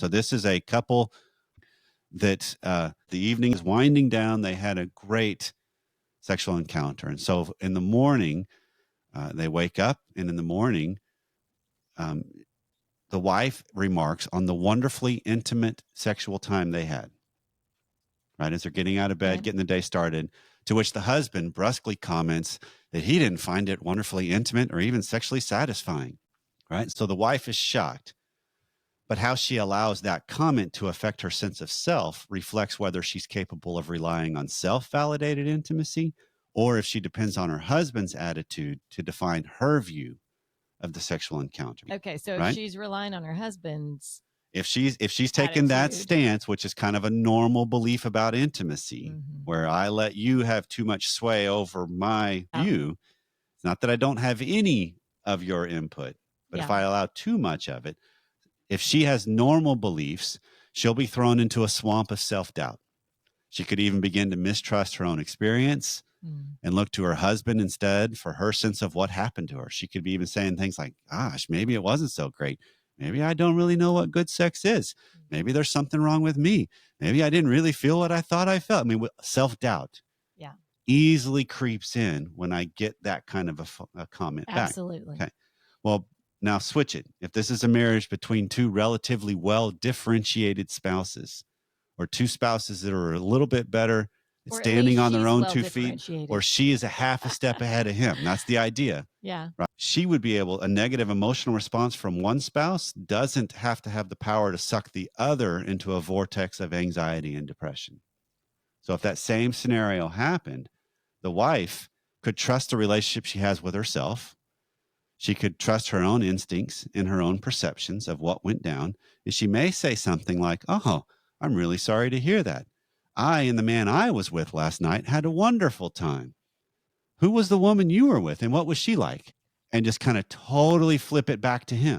So this is a couple that the evening is winding down. They had a great sexual encounter. And so in the morning, they wake up, and in the morning, um, the wife remarks on the wonderfully intimate sexual time they had, right? As they're getting out of bed, Okay. getting the day started, to which the husband brusquely comments that he didn't find it wonderfully intimate or even sexually satisfying, right? So the wife is shocked. But how she allows that comment to affect her sense of self reflects whether she's capable of relying on self-validated intimacy or if she depends on her husband's attitude to define her view of the sexual encounter. Okay, so if right? she's relying on her husband's If she's taken that attitude. stance, which is kind of a normal belief about intimacy, Mhm. where I let you have too much sway over my Yeah. view, it's not that I don't have any of your input, but if Yeah. I allow too much of it, if she has normal beliefs, she'll be thrown into a swamp of self-doubt. She could even begin to mistrust her own experience and look to her husband instead for her sense of what happened to her. She could be even saying things like, gosh, maybe it wasn't so great. Maybe I don't really know what good sex is. Maybe there's something wrong with me. Maybe I didn't really feel what I thought I felt. I mean, self-doubt Yeah. easily creeps in when I get that kind of a comment back. Absolutely. Okay. Well, now switch it. If this is a marriage between two relatively well differentiated spouses, or two spouses that are a little bit better at Or at standing least on their she's own well 2 feet, differentiated. or she is a half a step ahead of him. That's the idea. Yeah. Right? She would be able, a negative emotional response from one spouse doesn't have to have the power to suck the other into a vortex of anxiety and depression. So if that same scenario happened, the wife could trust the relationship she has with herself. She could trust her own instincts and her own perceptions of what went down. And she may say something like, oh, I'm really sorry to hear that. I and the man I was with last night had a wonderful time. Who was the woman you were with and what was she like? And just kind of totally flip it back to him.